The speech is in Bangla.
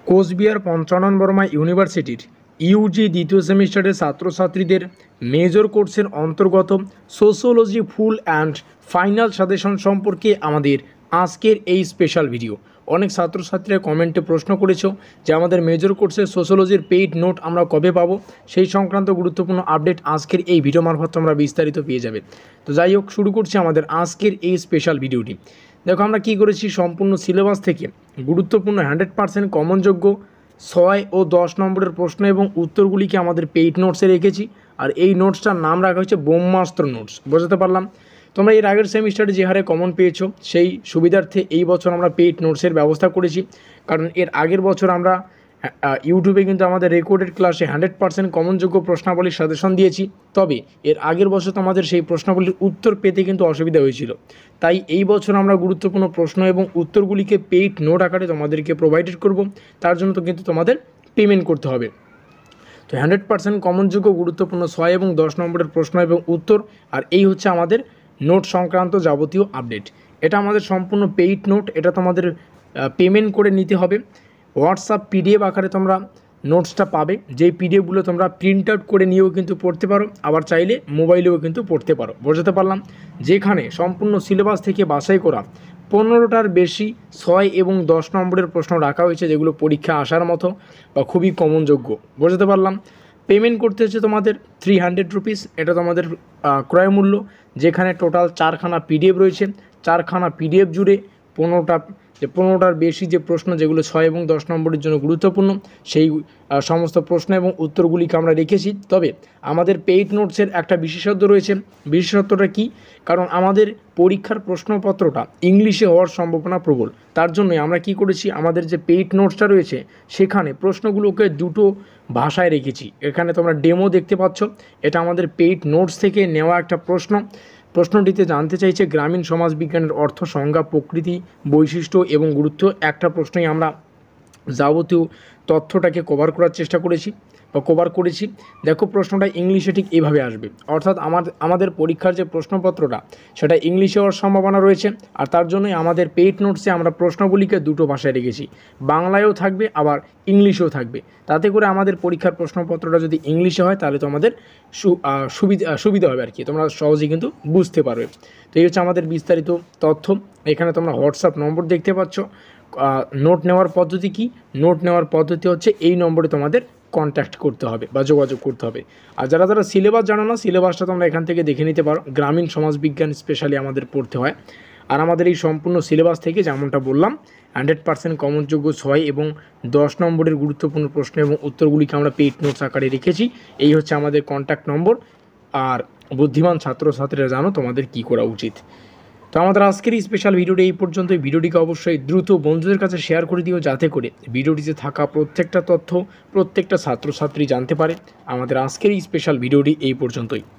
কোচবিহার পঞ্চানন বর্মা ইউনিভার্সিটির ইউজি দ্বিতীয় সেমিস্টারের ছাত্রছাত্রীদের মেজর কোর্সের অন্তর্গত sociology full and final suggestion সম্পর্কে আমাদের আজকের এই স্পেশাল ভিডিও। অনেক ছাত্রছাত্রীরা কমেন্টে প্রশ্ন করেছো যে আমাদের মেজর কোর্সের সোশিওলজির পেইড নোট আমরা কবে পাবো, সেই সংক্রান্ত গুরুত্বপূর্ণ আপডেট আজকের এই ভিডিও মারফত আমরা বিস্তারিত পেয়ে যাবে। তো যাই হোক, শুরু করছি আমাদের আজকের এই স্পেশাল ভিডিওটি। দেখো আমরা কি করেছি, সম্পূর্ণ সিলেবাস থেকে গুরুত্বপূর্ণ 100% কমনযোগ্য 6 ও 10 নম্বরের প্রশ্ন এবং উত্তরগুলিকে আমাদের পেইড নোটসে রেখেছি। আর এই নোটসটার নাম রাখা হয়েছে ব্রহ্মাস্ত্র নোটস। বোঝাতে পারলাম? তোমরা এর আগের সেমিস্টারে যে হারে কমন পেয়েছো সেই সুবিধার্থে এই বছর আমরা পেইড নোটসের ব্যবস্থা করেছি। কারণ এর আগের বছর আমরা ইউটিউবে কিন্তু আমাদের রেকর্ডেড ক্লাসে 100% কমনযোগ্য প্রশ্নাবলীর সাজেশন দিয়েছি। তবে এর আগের বছর তো আমাদের সেই প্রশ্নাবলীর উত্তর পেতে কিন্তু অসুবিধা হয়েছিল। তাই এই বছর আমরা গুরুত্বপূর্ণ প্রশ্ন এবং উত্তরগুলিকে পেইড নোট আকারে তোমাদেরকে প্রোভাইডেড করব। তার জন্য তো কিন্তু তোমাদের পেমেন্ট করতে হবে। তো 100% কমনযোগ্য গুরুত্বপূর্ণ 6 এবং 10 নম্বরের প্রশ্ন এবং উত্তর, আর এই হচ্ছে আমাদের নোট সংক্রান্ত যাবতীয় আপডেট। এটা আমাদের সম্পূর্ণ পেইড নোট, এটা তোমাদের পেমেন্ট করে নিতে হবে। হোয়াটসঅ্যাপ পিডিএফ আকারে তোমরা নোটসটা পাবে, যেই পিডিএফগুলো তোমরা প্রিন্ট আউট করে নিয়েও কিন্তু পড়তে পারো, আবার চাইলে মোবাইলেও কিন্তু পড়তে পারো। বোঝাতে পারলাম? যেখানে সম্পূর্ণ সিলেবাস থেকে বাছাই করা 15টার বেশি 6 এবং 10 নম্বরের প্রশ্ন রাখা হয়েছে, যেগুলো পরীক্ষা আসার মতো বা খুবই কমনযোগ্য। বোঝাতে পারলাম? পেমেন্ট করতে হচ্ছে তোমাদের 300 রুপিস, এটা তোমাদের ক্রয় মূল্য। যেখানে টোটাল 4খানা পিডিএফ রয়েছে, 4খানা পিডিএফ জুড়ে 15টার বেশি যে প্রশ্ন, যেগুলো 6 এবং 10 নম্বরের জন্য গুরুত্বপূর্ণ, সেই সমস্ত প্রশ্ন এবং উত্তরগুলিকে আমরা রেখেছি। তবে আমাদের পেইড নোটসের একটা বিশেষত্ব রয়েছে। বিশেষত্বটা কি? কারণ আমাদের পরীক্ষার প্রশ্নপত্রটা ইংলিশে হওয়ার সম্ভাবনা প্রবল। তার জন্যই আমরা কি করেছি, আমাদের যে পেইড নোটসটা রয়েছে সেখানে প্রশ্নগুলোকে দুটো ভাষায় রেখেছি। এখানে তোমরা ডেমো দেখতে পাচ্ছ, এটা আমাদের পেইড নোটস থেকে নেওয়া একটা প্রশ্নটিতে জানতে চাইছে গ্রামীণ সমাজবিজ্ঞানের অর্থ, সংজ্ঞা, প্রকৃতি, বৈশিষ্ট্য এবং গুরুত্ব। একটা প্রশ্নই আমরা যাবতীয় তথ্যটাকে কভার করার চেষ্টা করেছি বা কভার করেছি। দেখো প্রশ্নটা ইংলিশে ঠিক এইভাবে আসবে, অর্থাৎ আমাদের পরীক্ষার যে প্রশ্নপত্রটা সেটা ইংলিশে হওয়ার সম্ভাবনা রয়েছে। আর তার জন্যই আমাদের পেইড নোটসে আমরা প্রশ্নগুলিকে দুটো ভাষায় রেখেছি, বাংলায়ও থাকবে আবার ইংলিশেও থাকবে। তাতে করে আমাদের পরীক্ষার প্রশ্নপত্রটা যদি ইংলিশে হয় তাহলে তোমাদের সুবিধা হবে আর কি, তোমরা সহজেই কিন্তু বুঝতে পারবে। তো এই হচ্ছে আমাদের বিস্তারিত তথ্য। এখানে তোমরা হোয়াটসঅ্যাপ নম্বর দেখতে পাচ্ছ। নোট নেওয়ার পদ্ধতি কি? নোট নেওয়ার পদ্ধতি হচ্ছে এই নম্বরে তোমাদের কন্ট্যাক্ট করতে হবে বা যোগাযোগ করতে হবে। আর যারা সিলেবাস জানো না, সিলেবাসটা তোমরা এখান থেকে দেখে নিতে পারো। গ্রামীণ সমাজবিজ্ঞান স্পেশালি আমাদের পড়তে হয়। আর আমাদের এই সম্পূর্ণ সিলেবাস থেকে যেমনটা বললাম 100% কমনযোগ্য 6 এবং 10 নম্বরের গুরুত্বপূর্ণ প্রশ্ন এবং উত্তরগুলিকে আমরা পেইড নোটস আকারে রেখেছি। এই হচ্ছে আমাদের কন্ট্যাক্ট নম্বর। আর বুদ্ধিমান ছাত্রছাত্রীরা জানো তোমাদের কি করা উচিত। তো আমাদের আজকের এই স্পেশাল ভিডিওটি এই পর্যন্ত। ভিডিওটিকে অবশ্যই দ্রুত বন্ধুদের কাছে শেয়ার করে দিও, যাতে করে ভিডিওটিতে থাকা প্রত্যেকটা তথ্য প্রত্যেকটা ছাত্রছাত্রী জানতে পারে। আমাদের আজকের এই স্পেশাল ভিডিওটি এই পর্যন্তই।